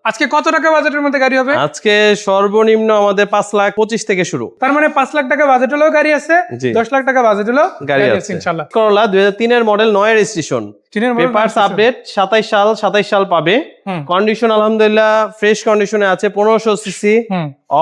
আজকে কত টাকা বাজেটের মধ্যে গাড়ি হবে? আজকে সর্বনিম্ন আমাদের 5,25,000 থেকে শুরু। তার মানে 5 লাখ টাকা বাজেট হলেও গাড়ি আছে, 10 লাখ টাকা বাজেট হলেও গাড়ি আছে ইনশাআল্লাহ। করলা 2003 এর মডেল, 9 এর রেজিস্ট্রেশন, পেপারস আপডেট, 27 সাল পাবে। কন্ডিশন আলহামদুলিল্লাহ ফ্রেশ কন্ডিশনে আছে, 1500 CC,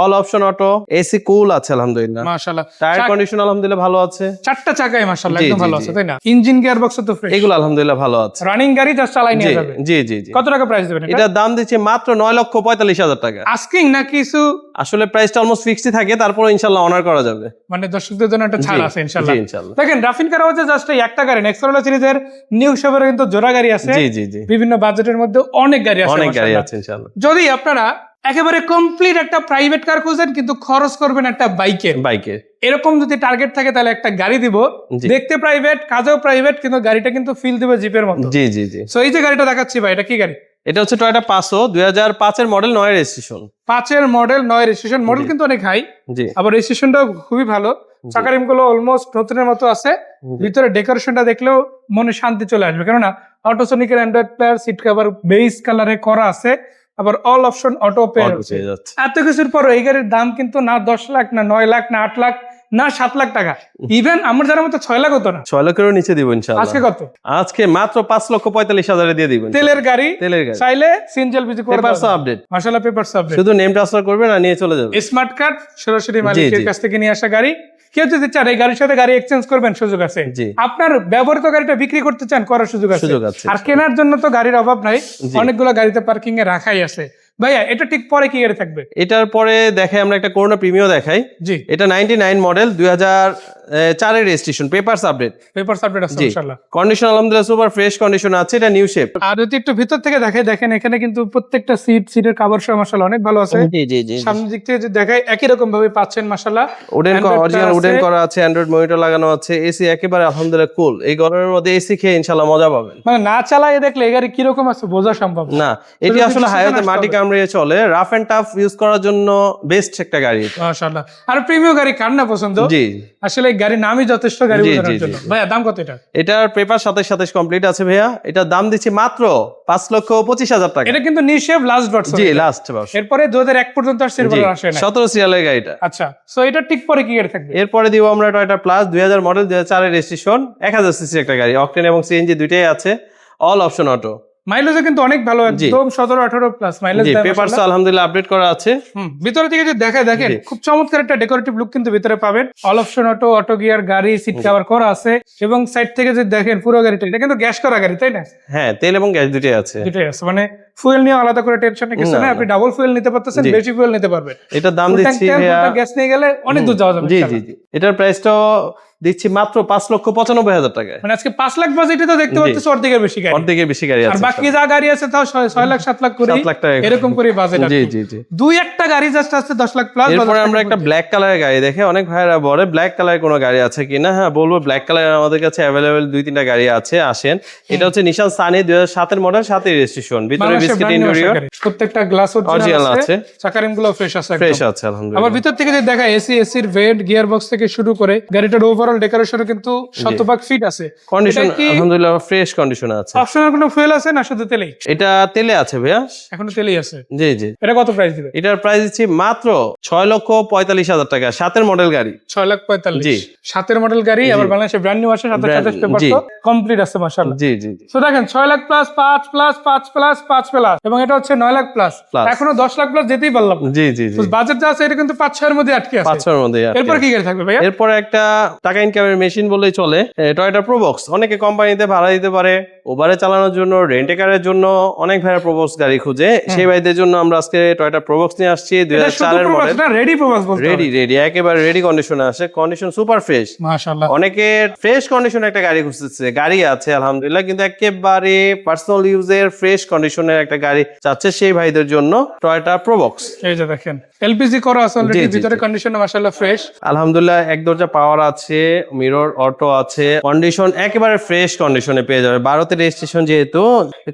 all option auto, AC cool আছে আলহামদুলিল্লাহ, মাশাআল্লাহ। টায়ার কন্ডিশন আলহামদুলিল্লাহ ভালো আছে, চারটা চাকায় মাশাআল্লাহ একদম ভালো আছে, তাই না? ইঞ্জিন গিয়ার বক্স তো ফ্রেশ, এগুলো আলহামদুলিল্লাহ ভালো আছে। রানিং গাড়ি জাস্ট চালাই নিয়ে যাবে। জি জি জি। কত টাকা প্রাইস দেবেন এটা? এটার দাম দিচ্ছে মাত্র 9,45,000 টাকা। আস্কিং না কিছু? আসলে প্রাইসটা অলমোস্ট ফিক্সই থাকে, তারপর ইনশাআল্লাহ অনার করা যাবে, মানে দর্শকদের জন্য একটা ছাড় আছে ইনশাআল্লাহ। জি ইনশাআল্লাহ। দেখেন রাফিন কার হচ্ছে জাস্ট একটা গাড়ি, নেক্সরোলা সিরিজের নিউ শেপের কিন্তু জোড়া গাড়ি আছে। জি জি জি। বিভিন্ন বাজেটের মধ্যে অনেক গাড়ি আছে, অনেক গাড়ি আছে ইনশাআল্লাহ। যদি আপনারা একেবারে কমপ্লিট একটা প্রাইভেট কার খুঁজেন কিন্তু খরচ করবেন একটা বাইকে, এরকম যদি টার্গেট থাকে তাহলে একটা গাড়ি দিব, দেখতে প্রাইভেট, কাজেও প্রাইভেট, কিন্তু গাড়িটা কিন্তু ফিল দিবে জিপের মতো। জি জি জি। সো এই যে গাড়িটা দেখাচ্ছি ভাই, এটা কি গাড়ি? এটা হচ্ছে টয়োটা পাসো, 2005 এর মডেল, 9 এর রেজিস্ট্রেশন। 5 এর মডেল, 9 রেজিস্ট্রেশন, মডেল কিন্তু অনেক হাই। জি। আবার রেজিস্ট্রেশনটাও খুবই ভালো, চাকারিম গুলো অলমোস্ট নতুনের মতো আছে। ভিতরে ডেকোরেশনটা দেখলেও মনে শান্তি চলে আসবে, কেননা অটোসোনিকের Android player, seat cover beige কালারে করা আছে, আবার অল অপশন অটো পে আছে। এত কিছুর পর এই গাড়ির দাম কিন্তু না 10 লাখ, না 9 লাখ, না 8 লাখ, না 7 লাখ টাকা, ইভেন আমার জানার মতো 6 লাখ হতো না। 6 লাখেরও নিচে দিব ইনশাআল্লাহ। আজকে কত? আজকে মাত্র 5,45,000 দিয়ে দিব। তেলের গাড়ি, চাইলে সিএনজি বিজি করে পেপারস আপডেট, মাশাআল্লাহ পেপারস আপডেট, শুধু নেম ট্রান্সফার করবেন আর নিয়ে চলে যাবে। স্মার্ট কার্ড সরাসরি মালিকের কাছ থেকে নিয়ে আসা গাড়ি। কেউ যদি চান এই গাড়ির সাথে গাড়ি এক্সচেঞ্জ করবেন, সুযোগ আছে। আপনার ব্যবহৃত গাড়িটা বিক্রি করতে চান, করার সুযোগ আছে। আর কেনার জন্য তো গাড়ির অভাব নাই, অনেকগুলো গাড়িতে পার্কিং এ রাখাই আছে। ভাইয়া এটা ঠিক পরে কি গাড়ি থাকবে? এটার পরে দেখাই আমরা একটা করোনা প্রিমিও দেখাই। জি। এটা 99 মডেল, 2004 এর রেজিস্ট্রেশন, পেপারস আপডেট আছে ইনশাআল্লাহ। কন্ডিশন আলহামদুলিল্লাহ সুপার ফ্রেশ কন্ডিশন আছে, এটা নিউ শেপ। আর যদি একটু ভিতর থেকে দেখাই, দেখেন এখানে কিন্তু প্রত্যেকটা সিটের কভার সহ মাশাআল্লাহ অনেক ভালো আছে। জি জি জি। সামনের দিক থেকে যদি দেখাই একই রকম ভাবে পাচ্ছেন মাশাআল্লাহ, অরিজিনাল উডেন করা আছে, অ্যান্ড্রয়েড মনিটর লাগানো আছে, এসি একেবারে আলহামদুলিল্লাহ কুল। এই গরমের মধ্যে এসি খেয়ে ইনশাআল্লাহ মজা পাবেন। মানে না চালায় দেখলে এই গাড়ি কি রকম আছে বোঝা সম্ভব না। এটি আসলে হাইওয়েতে মাটি কামড়িয়ে চলে, রাফ এন্ড টাফ ইউজ করার জন্য বেস্ট একটা গাড়ি মাশাআল্লাহ। আর প্রিমিয়াম গাড়ি কার না পছন্দ? জি। আসলে এই গাড়ির নামই যথেষ্ট গাড়ি বোঝানোর জন্য। ভাইয়া দাম কত এটা? এটার পেপার 27 কমপ্লিট আছে ভাইয়া। এটার দাম দিচ্ছি মাত্র 5,25,000 টাকা। এটা কিন্তু নিশেপ লাস্ট ভার্সন। জি লাস্ট ভার্সন। এরপরে 2001 পর্যন্ত আর সিলভার আসে না। 17 সিরিয়ালের গাড়িটা। আচ্ছা, সো এটা ঠিক পরে কি গাড়ি থাকবে? এরপরে দিব আমরা টয়োটা প্লাস, 2000 মডেল, 2004 এর রেজিস্ট্রেশন, 1000 সিসি একটা গাড়ি, অকটেন এবং সিএনজি দুইটাই আছে, অল অপশন অটো। মাইলেজ কিন্তু অনেক ভালো, একদম 17-18 প্লাস মাইলেজ দেয়। পেপারস আলহামদুলিল্লাহ আপডেট করা আছে। ভিতরে থেকে যদি দেখেন খুব চমৎকার একটা ডেকোরেটিভ লুক কিন্তু ভিতরে পাবেন। All option auto, auto gear গাড়ি, সিট কভার করা আছে, এবং সাইড থেকে যদি দেখেন পুরো গাড়িটা, এটা কিন্তু গ্যাস করা গাড়ি, তাই না? হ্যাঁ, তেল এবং গ্যাস দুটোই আছে। মানে ফুয়েল নিয়ে আলাদা করে টেনশন নেই, কিছু না। আপনি ডাবল ফুয়েল নিতে পারতেছেন, বেশি ফুয়েল নিতে পারবেন। এটার দাম দিচ্ছি গ্যাস নিয়ে গেলে অনেক দূর যাওয়া যাবে। জি জি জি। এটার প্রাইসটা দিচ্ছি মাত্র 5,95,000 টাকায়। মানে আজকে 5 লাখ বাজেটে তো দেখতে পাচ্ছেন অর্ধেকের বেশি গাড়ি আছে। আর বাকি যা গাড়ি আছে তাও 6 লাখ 7 লাখ করে, এরকম করে বাজেট আছে। জি জি জি। দুই একটা গাড়ি জাস্ট আছে 10 লাখ প্লাস। এরপরে আমরা একটা ব্ল্যাক কালারের গাড়ি দেখে অনেক ভাইরা বলে ব্ল্যাক কালারের কোনো গাড়ি আছে কিনা। হ্যাঁ বলবো, ব্ল্যাক কালারের আমাদের কাছে अवेलेबल 2-3টা গাড়ি আছে, আসেন। এটা হচ্ছে নিশান সানি, 2007 এর মডেল, 7 এর রেজিস্ট্রেশন, ভিতরে বিস্কিট ইন্টেরিয়র, প্রত্যেকটা গ্লাস অরিজিনাল আছে, চাকারিম গুলো ফ্রেশ আছে, আলহামদুলিল্লাহ। আবার ভিতর থেকে যদি দেখা এসির ভেন্ট, গিয়ার বক্স থেকে শুরু করে গাড়িটার ওভারঅল ডেকোরেশনও কিন্তু 100% ফিট আছে। কন্ডিশন আলহামদুলিল্লাহ ফ্রেশ কন্ডিশনে আছে। অপশনাল কোনো ফুয়েল আছে না শুধু তেলেই? এটা তেলে আছে ভাইয়া, এখনো তেলেই আছে। জি জি। এটা কত প্রাইস দিবে? এটার প্রাইস দিচ্ছি মাত্র 6,45,000 টাকা, 7 এর মডেল গাড়ি। 6,45,000। জি। 7 এর মডেল গাড়ি, আবার বাংলাদেশে ব্র্যান্ড নিউ আছে, 27 পেপার তো কমপ্লিট আছে মাশাআল্লাহ। জি জি জি। সো দেখেন 6 lakh plus, 5 plus, 5 plus, 5 plus, এবং এটা হচ্ছে 9 লাখ প্লাস। এখনো 10 লাখ প্লাস যেতেই পারলাম। জি জি জি। বাজেট যা আছে এটা কিন্তু 5-6 এর মধ্যে আটকে আছে। 5-6 এর মধ্যে। এরপর কি গাড়ি থাকবে ভাইয়া? এরপর একটা টাকা ইনকামের মেশিন বললেই চলে, টয়োটা প্রোবক্স। অনেকে কোম্পানিতে ভাড়া দিতে পারে, ওভারে চালানোর জন্য, রেন্টে কারের জন্য অনেক ভাইরা প্রোবক্স গাড়ি খুঁজে। সেই ভাইদের জন্য আমরা আজকে টয়োটা প্রোবক্স নিয়ে আসছি, 2004 এর মডেল। রেডি প্রোবক্স বলতে রেডি একেবারে রেডি কন্ডিশনে আছে, কন্ডিশন সুপার ফ্রেশ মাশাআল্লাহ। অনেকে ফ্রেশ কন্ডিশনে একটা গাড়ি খুঁজতেছে, গাড়ি আছে আলহামদুলিল্লাহ, কিন্তু একেবারে পার্সোনাল ইউজের ফ্রেশ কন্ডিশনের একটা গাড়ি চাচ্ছে, সেই ভাইদের জন্য টয়োটা প্রোবক্স। এই যে দেখেন এলপিজি করা আছে অলরেডি, ভিতরে কন্ডিশন মাশাআল্লাহ ফ্রেশ আলহামদুলিল্লাহ। এক দরজা পাওয়ার আছে, মিরর অটো আছে, কন্ডিশন একেবারে ফ্রেশ কন্ডিশনে পেয়ে যাবে। 12তে রেজিস্ট্রেশন, যেহেতু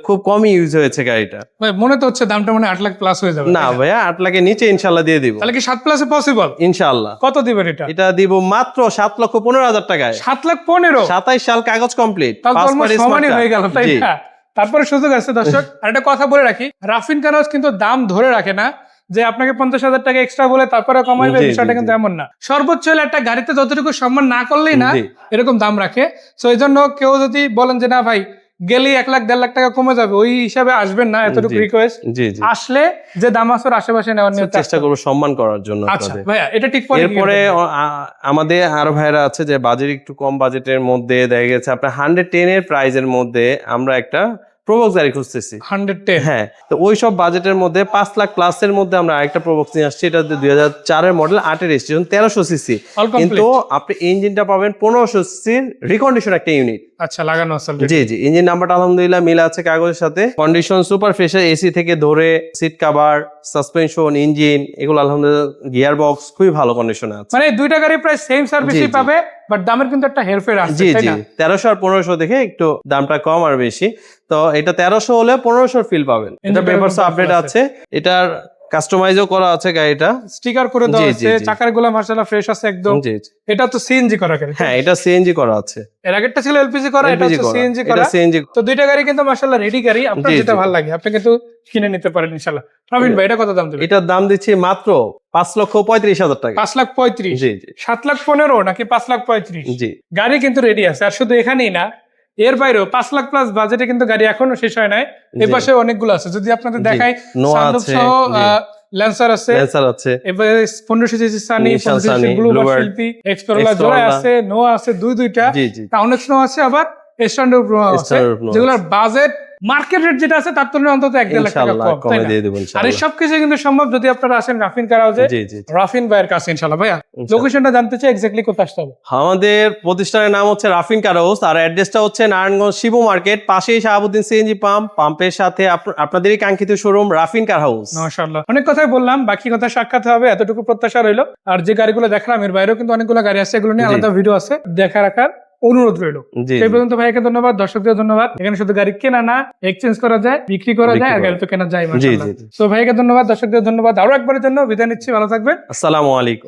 খুব কমই ইউজ হয়েছে গাড়িটা। ভাই মনে তো হচ্ছে দামটা মনে 8 লাখ প্লাস হয়ে যাবে। না ভাইয়া, 8 লাখের নিচে ইনশাআল্লাহ দিয়ে দিব। তাহলে কি 7 প্লাসে পসিবল? ইনশাআল্লাহ। কত দিবেন এটা? এটা দিব মাত্র 7,15,000 টাকায়। 7 লাখ 15? 27 সাল কাগজ কমপ্লিট, তাহলে অলমোস্ট সমানই হয়ে গেল, তাই না? তারপরে সুযোগ আছে দর্শক। আর একটা কথা বলে রাখি, রাফিন কার হাউস কিন্তু দাম ধরে রাখে না যে আপনাকে 50,000 টাকা এক্সট্রা বলে তারপরে কমাইবে, জি, বিষয়টা জি, কিন্তু জি। এমন না। সর্বোচ্চ হলে একটা গাড়িতে যতটুকু সম্মান না করলেই না জি এরকম দাম রাখে। তো এই জন্য কেউ যদি বলেন যে না ভাই গেলেই 1 লাখ 1.5 লাখ টাকা কমে যাবে, ওই হিসাবে আসবেন না, এতটুকু জি। রিকোয়েস্ট। জি জি আসলে যে দাম আছে ওর আশেপাশে নেওয়ার নিয়ে চেষ্টা করবো সম্মান করার জন্য আচ্ছা আপনাদের। ভাইয়া, এটা ঠিক পরে এরপরে আমাদের আরো ভাইরা আছে যে বাজেট একটু কম বাজেটের মধ্যে দেখা গেছে আপনার 110 এর প্রাইজের মধ্যে আমরা একটা প্রোবক্স গাড়ি খুঁজতেছি। 110 হ্যাঁ, তো ওই সব বাজেটের মধ্যে 5 লাখ প্লাসের মধ্যে আমরা আরেকটা প্রোবক্স নিয়ে আসছি। এটা 2004 এর মডেল, 8 এর রেজিস্ট্রেশন, 1300 সিসি, অল কিন্তু কমপ্লিট। আপনি ইঞ্জিনটা পাবেন 1500 সিসির রিকন্ডিশন একটা ইউনিট। আচ্ছা, লাগানো আছে already। জি জি, ইঞ্জিন নাম্বারটা আলহামদুলিল্লাহ মিল আছে কাগজের সাথে। কন্ডিশন সুপার ফ্রেশ, এসি থেকে ধরে সিট কভার, সাসপেনশন, ইঞ্জিন, এগুলো আলহামদুলিল্লাহ, গিয়ার বক্স খুবই ভালো কন্ডিশনে আছে। মানে দুইটা গাড়ি প্রায় সেম সার্ভিসই জি। পাবে, বাট দামের কিন্তু একটা হেরফের আছে, জি তাই জি, না? 1300 আর 1500 দেখে একটু দামটা কম আর বেশি। তো এটা 1300 হলে 1500 ফিল পাবেন। এটা Engine পেপারস এরকম আপডেট আছে। আছে, এটার কাস্টমাইজও করা আছে গাড়িটা। স্টিকার করে দেওয়া জি, আছে, জি, জি। চাকার গুলা মাশাআল্লাহ ফ্রেশ আছে একদম। জি জি। এটা তো সিএনজি করা গাড়ি। হ্যাঁ, এটা সিএনজি করা আছে। এর আগেরটা ছিল এলপিজি করা, এটা এলপিজি হচ্ছে করা, সিএনজি এটা করা। সিএনজি। তো দুইটা গাড়ি কিন্তু মাশাআল্লাহ রেডি গাড়ি, আপনার জি, যেটা জি। ভালো লাগে আপনি কিন্তু কিনে নিতে পারেন ইনশাআল্লাহ। প্রবীণ ভাই, এটা কত দাম দেবেন? এটার দাম দিচ্ছি মাত্র 5,35,000 টাকা। 5,35,000, জি জি 7,15,000 নাকি 5,35,000? জি গাড়ি কিন্তু রেডি আছে। আর শুধু এখানেই না, এর বাইরেও 5 লাখ প্লাস বাজেটে কিন্তু গাড়ি এখনো শেষ হয় নাই। এই জি। পাশে অনেকগুলো আছে, যদি আপনাদের জি। দেখাই। নোয়া সানরুফ আছে, সহ জি। ল্যান্সার আছে, ল্যান্সার আছে, এবারে 1500 CC Sunny, Nissan 1500 Sunny, blue বা Bluebird, শিল্পী, এক্সপ্লোরার জোড়া Explorer। আছে, নোয়া আছে দুইটা। জি জি। টাউনেক্স নোয়া আছে, আবার স্ট্যান্ডার্ড নোয়া আছে, Standard Noah যেগুলোর বাজেট মার্কেট রেট যেটা আছে তার তুলনায় অন্তত 1-1.5 লাখ টাকা ইনশাআল্লাহ কম, তাই কমে না? দিয়ে দেব আর এই ইনশাআল্লাহ। সবকিছু কিন্তু সম্ভব যদি আপনারা আসেন রাফিন কার হাউসে, জি জি। রাফিন ভাইয়ের কাছে ইনশাআল্লাহ। ভাইয়া ইনশাআল্লাহ। লোকেশনটা জানতে চাই, এক্স্যাক্টলি কোথায় আসতে হবে? আমাদের প্রতিষ্ঠানের নাম হচ্ছে রাফিন কার হাউস, আর অ্যাড্রেসটা হচ্ছে নারায়ণগঞ্জ শিবু মার্কেট, পাশেই শাহাবুদ্দিন সিএনজি পাম্প, পাম্পের সাথে আপনাদেরই কাঙ্ক্ষিত শোরুম রাফিন কার হাউস। মাশাআল্লাহ, অনেক কথাই বললাম, বাকি কথা সাক্ষাৎ হবে, এতটুকু প্রত্যাশা রইলো। আর যে গাড়িগুলো দেখালাম এর বাইরেও কিন্তু অনেকগুলো গাড়ি আছে, এগুলো নিয়ে জি। আলাদা ভিডিও আছে, দেখা রাখার অনুরোধ রইলো। জি সেই জি। পর্যন্ত ভাইকে ধন্যবাদ, দর্শকদের ধন্যবাদ। এখানে শুধু গাড়ি কেনা না, এক্সচেঞ্জ করা যায়, বিক্রি করা যায়, আর গাড়ি তো কেনা যায় মাশাআল্লাহ। জি, জি। তো ভাইকে ধন্যবাদ, দর্শকদের ধন্যবাদ। আরো একবারের জন্য বিদায় নিচ্ছি, ভালো থাকবেন। আসসালামু আলাইকুম।